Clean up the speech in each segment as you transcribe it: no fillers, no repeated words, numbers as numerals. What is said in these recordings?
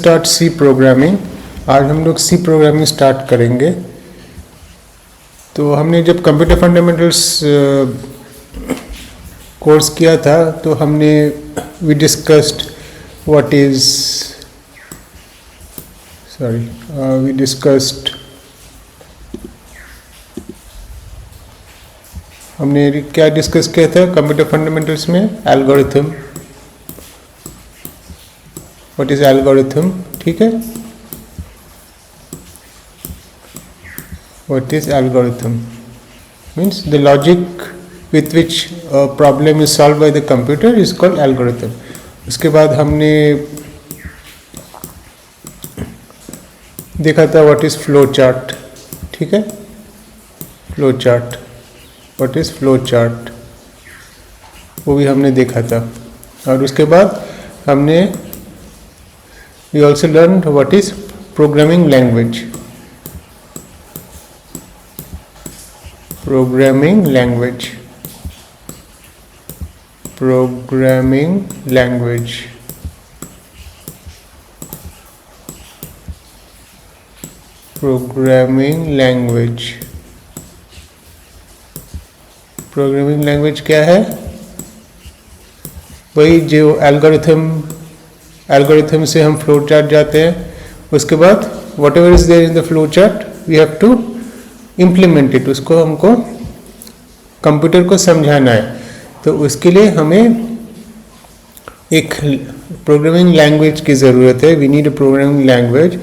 Start सी programming. आज हम लोग सी प्रोग्रामिंग स्टार्ट करेंगे। तो हमने जब कंप्यूटर फंडामेंटल्स कोर्स किया था तो हमने we discussed what is we discussed हमने क्या डिस्कस किया था कंप्यूटर फंडामेंटल्स में? एल्गोरिथम। What is algorithm? ठीक है, what is algorithm means the logic with which a problem is solved by the computer is called algorithm. उसके बाद हमने देखा था what is flow chart. ठीक है, flow chart, what is flow chart, वो भी हमने देखा था। और उसके बाद हमने we also learned what is programming language. Programming language. Programming language. Programming language. Programming language क्या है? वही जो एल्गोरिथम से हम फ्लो चार्ट जाते हैं, उसके बाद whatever is there in the flow chart we have to implement it. उसको हमको कंप्यूटर को समझाना है, तो उसके लिए हमें एक प्रोग्रामिंग लैंग्वेज की ज़रूरत है। We need a programming language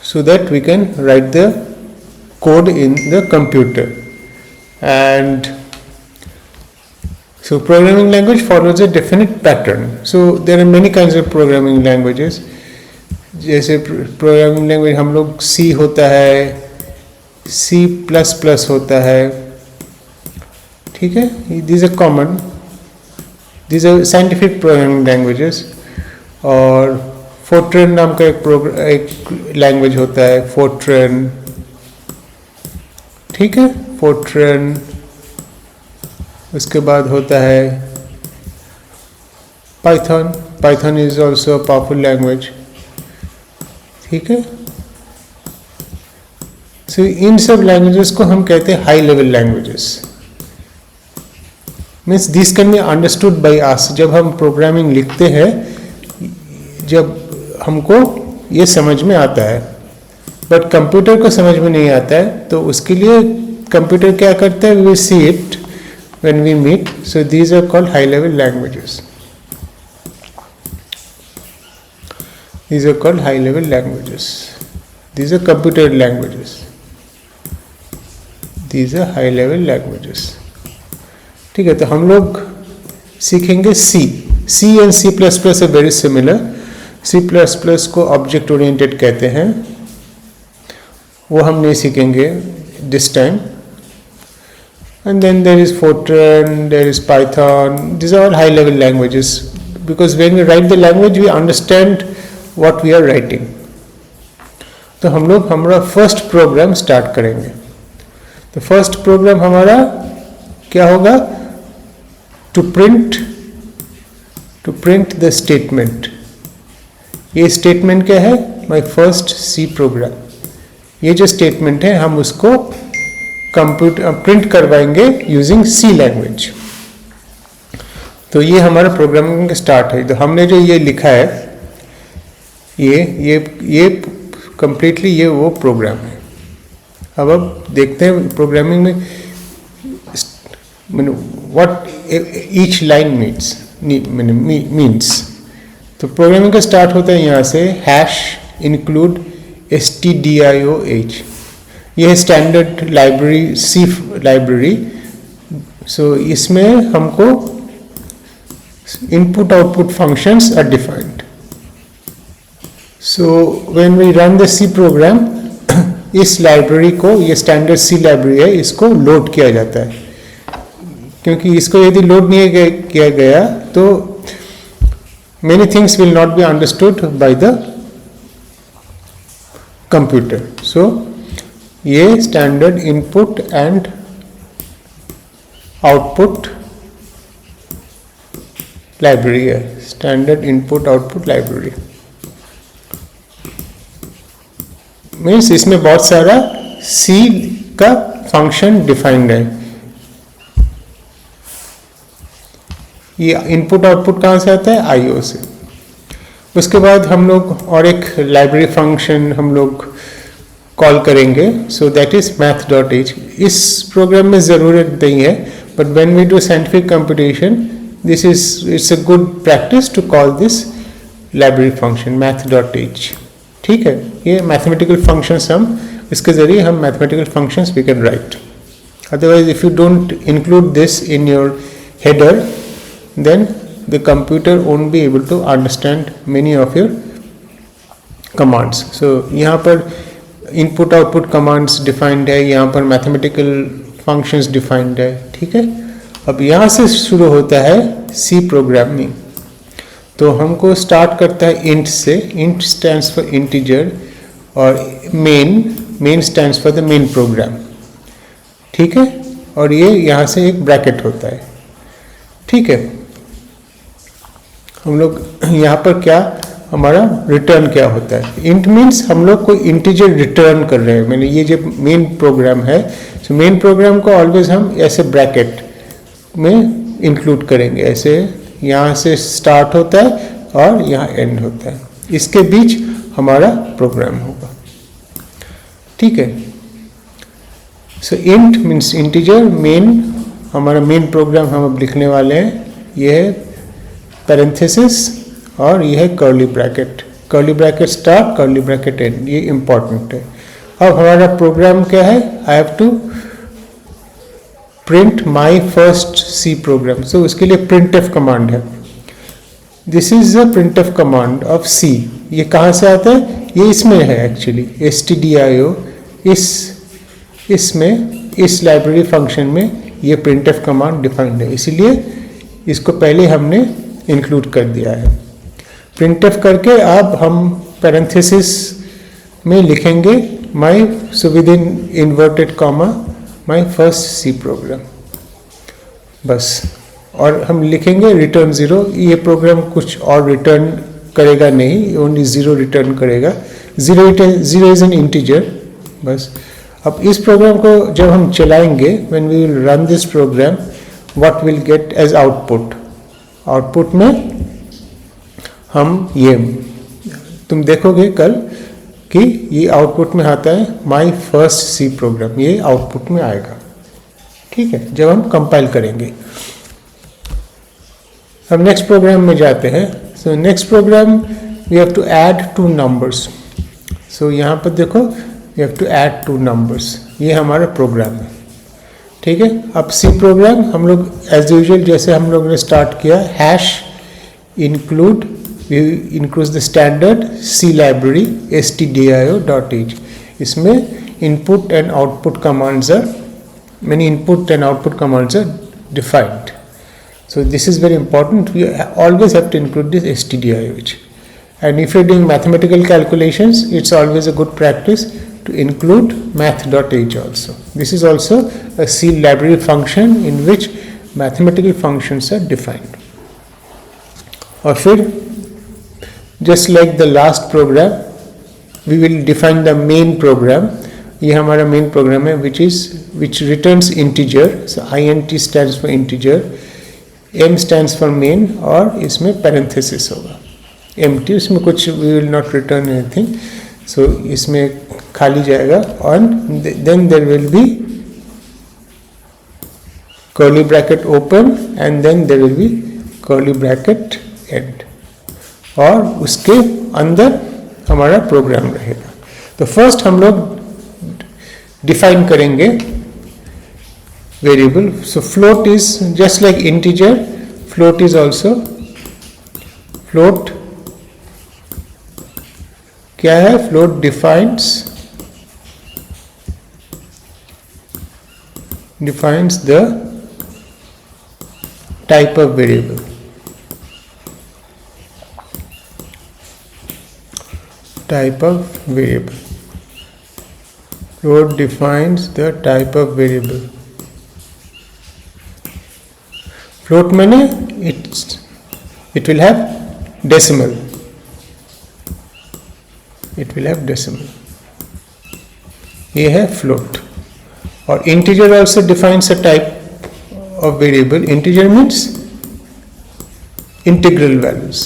so that we can write the code in the computer. And so programming language follows a definite pattern. So there are many kinds of programming languages. जैसे programming language हम लोग C होता है, C++ होता है, ठीक है, these are common, these are scientific programming languages. और फोर्ट्रन नाम का एक लैंग्वेज होता है, फोर्ट्रन, ठीक है, फोर्ट्रन। उसके बाद होता है Python. Python is also a powerful language, ठीक है। सो इन सब लैंग्वेजेस को हम कहते हैं high level languages. Means this can be understood by us. जब हम प्रोग्रामिंग लिखते हैं, जब हमको ये समझ में आता है, बट कंप्यूटर को समझ में नहीं आता है, तो उसके लिए कंप्यूटर क्या करता है? We see it when we meet. So these are called high level languages. These are called high level languages. These are computer languages. These are high level languages. ठीक है, तो हम लोग सीखेंगे C. C and C++ are very similar. C++ को object oriented कहते हैं, वो हम नहीं सीखेंगे this time. And then there is Fortran, there is Python. These are all high level languages because when we write the language we understand what we are writing. तो हम लोग हमारा फर्स्ट प्रोग्राम स्टार्ट करेंगे। तो first programme हमारा क्या होगा? To print the statement. ये स्टेटमेंट क्या है? My first C program. ये जो स्टेटमेंट है हम उसको कंप्यूटर प्रिंट करवाएंगे यूजिंग सी लैंग्वेज। तो ये हमारा प्रोग्रामिंग स्टार्ट है। तो हमने जो ये लिखा है, ये कंप्लीटली ये वो प्रोग्राम है। अब देखते हैं प्रोग्रामिंग में व्हाट ईच लाइन मीन्स। तो प्रोग्रामिंग का स्टार्ट होता है यहाँ से, हैश इंक्लूड stdioh। यह है standard library, C library. So इसमें हमको input output functions are defined. So when we run the C program, इस लाइब्रेरी को, ये स्टैंडर्ड C लाइब्रेरी है, इसको लोड किया जाता है। क्योंकि इसको यदि लोड नहीं किया गया तो many things will not be understood by the computer. So ये standard input and output library है, standard input output library. Means इसमें बहुत सारा सी का फंक्शन डिफाइंड है। ये इनपुट आउटपुट कहाँ से आता है? आईओ से। उसके बाद हम लोग और एक लाइब्रेरी फंक्शन हम लोग कॉल करेंगे, सो दैट इज math.h। इस प्रोग्राम में ज़रूरत नहीं है, but when we do scientific computation this is it's a good practice to call this library function math.h। ठीक है, ये मैथमेटिकल फंक्शंस हम इसके ज़रिए हम mathematical functions we can write. Otherwise if you don't include this in your header then the computer won't be able to understand many of your commands। so यहाँ पर input output commands defined है, यहाँ पर mathematical functions defined है। ठीक है, अब यहाँ से शुरू होता है C programming। तो हमको start करता है int से, int stands for integer और main stands for the main program। ठीक है, और ये यहाँ से एक bracket होता है। ठीक है, हम लोग यहाँ पर क्या हमारा रिटर्न क्या होता है? इंट मीन्स हम लोग कोई इंटीजर रिटर्न कर रहे हैं। मैंने ये जो मेन प्रोग्राम है, तो मेन प्रोग्राम को ऑलवेज हम ऐसे ब्रैकेट में इंक्लूड करेंगे, ऐसे यहाँ से स्टार्ट होता है और यहाँ एंड होता है, इसके बीच हमारा प्रोग्राम होगा। ठीक है, सो इंट मीन्स इंटीजर, मेन हमारा मेन प्रोग्राम हम अब लिखने वाले हैं, ये है पैरेंथेसिस और ये है curly bracket, curly bracket start curly bracket end, ये इंपॉर्टेंट है। अब हमारा प्रोग्राम क्या है? I have to print my first C program, so उसके लिए printf कमांड है। This is the printf command of C. ये कहाँ से आता है? ये इसमें है एक्चुअली, stdio, इसमें इस लाइब्रेरी फंक्शन में ये printf कमांड डिफाइंड है, इसीलिए इसको पहले हमने इंक्लूड कर दिया है। printf करके अब हम पैरेंथेसिस में लिखेंगे my, so within inverted comma, my first C program, बस। और हम लिखेंगे रिटर्न 0। ये प्रोग्राम कुछ और रिटर्न करेगा नहीं, ओनली 0 रिटर्न करेगा। 0 इज एन इंटीजर, बस। अब इस प्रोग्राम को जब हम चलाएंगे, when we will run this program, what will get as output? Output में हम ये तुम देखोगे कल कि ये आउटपुट में आता है माय फर्स्ट सी प्रोग्राम, ये आउटपुट में आएगा। ठीक है, जब हम कंपाइल करेंगे। हम नेक्स्ट प्रोग्राम में जाते हैं। So next program we have to add 2 numbers. So यहाँ पर देखो, we have to add 2 numbers, ये हमारा प्रोग्राम है। ठीक है, अब सी प्रोग्राम हम लोग एज यूजुअल जैसे हम लोग ने स्टार्ट किया, hash include, we include the standard C library stdio.h। इसमें input and output commands are, many input and output commands are defined। So this is very important, we always have to include this stdio_h। and if you're doing mathematical calculations, it's always a good practice to include math.h also। this is also a C library function in which mathematical functions are defined। और फिर just like the last program, we will define the main program। ये हमारा main program है which returns integer। so int stands for integer, m stands for main, और इसमें parenthesis होगा empty, इसमें कुछ we will not return anything, so इसमें खाली जाएगा। and then there will be curly bracket open and then there will be curly bracket end, और उसके अंदर हमारा प्रोग्राम रहेगा। तो फर्स्ट हम लोग डिफाइन करेंगे variable. So float is just like integer, float is also, float क्या है? Float defines the type of variable। Float defines the type of variable। float मैंने it will have decimal. It will have decimal. ये है float. और integer also defines a type of variable. Integer means integral values.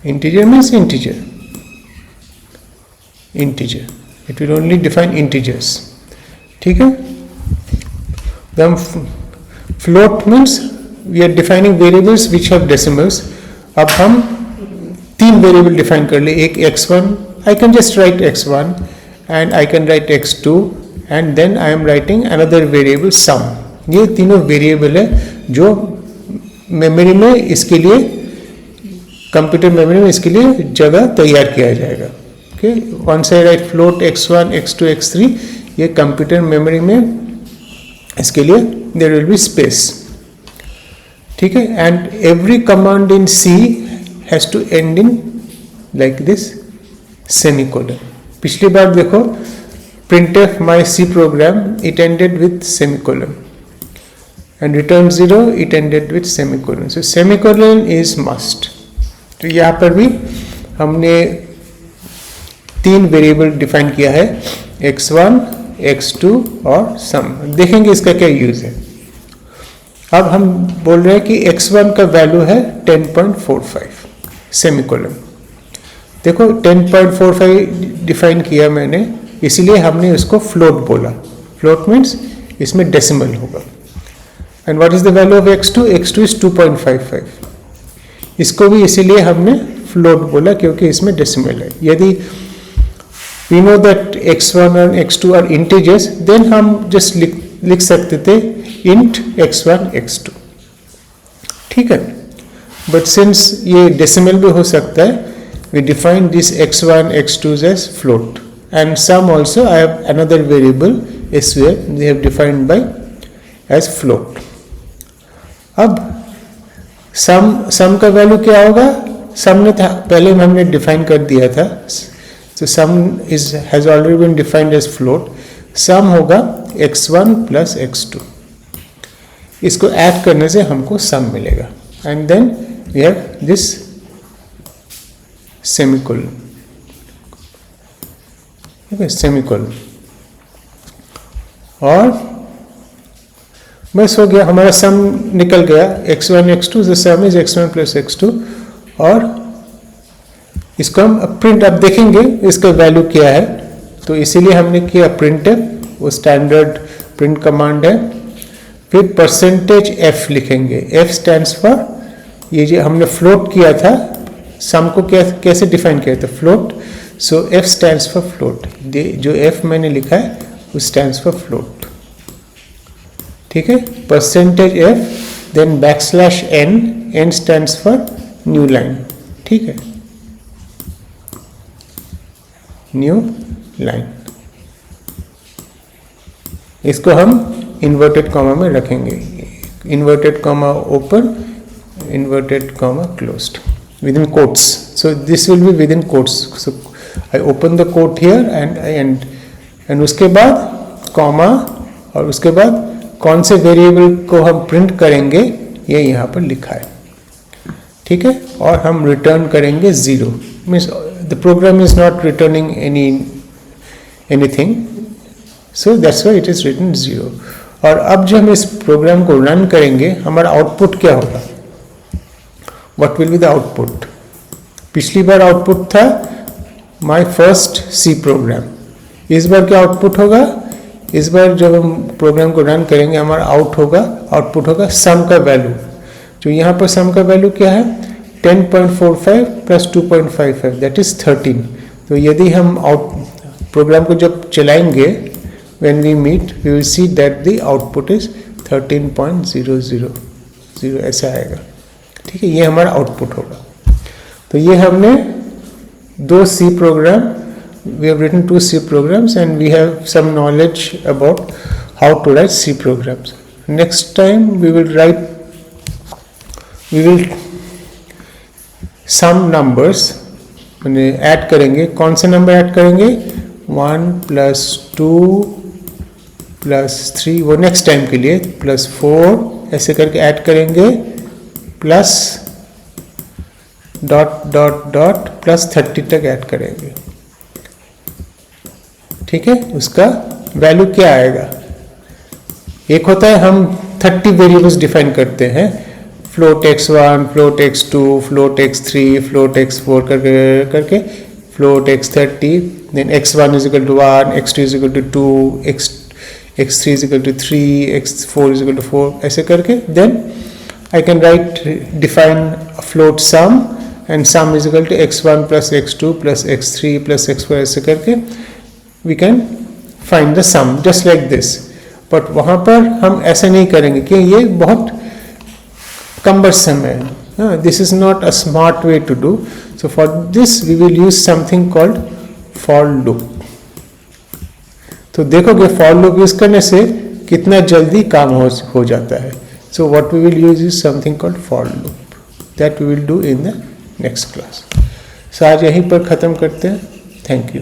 Integer means integer. Integer. It will only define integers. ठीक है? Then float means we are defining variables which have decimals. अब हम तीन variable define कर ले. एक x1, I can just write x1 and I can write x2 and then I am writing another variable sum. ये तीनों variable है जो मेमोरी में इसके लिए, कंप्यूटर मेमोरी में इसके लिए जगह तैयार किया जाएगा. Okay, once I write float x1, x2, x3, ये कंप्यूटर मेमोरी में इसके लिए देयर विल बी स्पेस. ठीक है. And every command in C has to end in like this semicolon. पिछली बार देखो printf my C program, it ended with semicolon, and return 0, it ended with semicolon. So semicolon is must. तो यहाँ पर भी हमने तीन वेरिएबल डिफाइन किया है, x1, x2 और सम. देखेंगे इसका क्या यूज है. अब हम बोल रहे हैं कि x1 का वैल्यू है 10.45 सेमीकोलन. देखो 10.45 डिफाइन किया मैंने, इसीलिए हमने उसको फ्लोट बोला. फ्लोट मीन्स इसमें डेसिमल होगा. And what is the value of x2? x2 is 2.55. इसको भी इसीलिए हमने फ्लोट बोला क्योंकि इसमें डेसिमल है. यदि we know that x1 and x2 are integers, then हम just लिख सकते थे int x1 x2. ठीक है. but since ये decimal भी हो सकता है, we define this x1 x2 as float. And sum also, I have another variable is where they have defined by as float. अब sum का वैल्यू क्या होगा? sum ने पहले हमने डिफाइन कर दिया था. So sum has already been defined as float. Sum होगा x1 plus x2. इसको ऐड करने से हमको sum मिलेगा. And then we have this semicolon. ठीक है, semicolon. और बस हो गया, हमारा sum निकल गया. x1 x2, the sum is x1 plus x2. और इसको हम प्रिंट, अब देखेंगे इसका वैल्यू क्या है. तो इसीलिए हमने किया प्रिंट है, वो स्टैंडर्ड प्रिंट कमांड है. फिर %f लिखेंगे. f स्टैंड्स फॉर, ये जो हमने फ्लोट किया था, सम को कैसे डिफाइन किया था? Float. So f stands for float. जो f मैंने लिखा है वो स्टैंड्स फॉर फ्लोट. ठीक है. %f, then \n, n stands for new line. ठीक है, न्यू लाइन. इसको हम इन्वर्टेड कॉमा में रखेंगे. Inverted comma open, inverted comma closed, with in quotes. So this will be with in quotes. So I open the coat here and I and उसके बाद comma, और उसके बाद कौन से वेरिएबल को हम प्रिंट करेंगे ये यहाँ पर लिखा है. ठीक है. और हम रिटर्न करेंगे 0. Means the program is not returning anything, so that's why it is written 0. और अब जब हम इस प्रोग्राम को रन करेंगे, हमारा आउटपुट क्या होगा? what will be the output? पिछली बार आउटपुट था my first C program. इस बार क्या आउटपुट होगा? इस बार जब हम प्रोग्राम को रन करेंगे, हमारा आउटपुट होगा सम का वैल्यू. जो यहाँ पर सम का वैल्यू क्या है? 10.45 plus 2.55, that is 13. तो यदि हम प्रोग्राम को जब चलाएंगे, when we meet, we will see that the output is 13.000, ऐसा आएगा. ठीक है, ये हमारा आउटपुट होगा. तो ये हमने दो C program, we have written 2 C programs and we have some knowledge about how to write C programs. Next time we will sum numbers मैंने ऐड करेंगे. कौन से नंबर ऐड करेंगे? 1 + 2 + 3, वो नेक्स्ट टाइम के लिए, +4, ऐसे करके ऐड करेंगे plus dot dot dot plus 30 तक ऐड करेंगे। ठीक है, उसका वैल्यू क्या आएगा? एक होता है हम 30 वेरिएबल्स डिफाइन करते हैं, float x1, float x2, float x3, float x4 करके float x30, then x1 is equal to 1, x2 is equal to 2, x3 is equal to 3, x4 is equal to 4, ऐसे करके then I can write define a float sum and sum is equal to x1 plus x2 plus x3 plus x4 ऐसे करके we can find the sum just like this. but वहाँ पर हम ऐसे नहीं करेंगे कि ये बहुत cumbersome है. This is not a smart way to do. So for this we will use something called for loop. तो देखोगे फॉर लूप यूज करने से कितना जल्दी काम हो जाता है. So what we will use is something called for loop that we will do in the next class. So आज यहीं पर ख़त्म करते हैं. Thank you.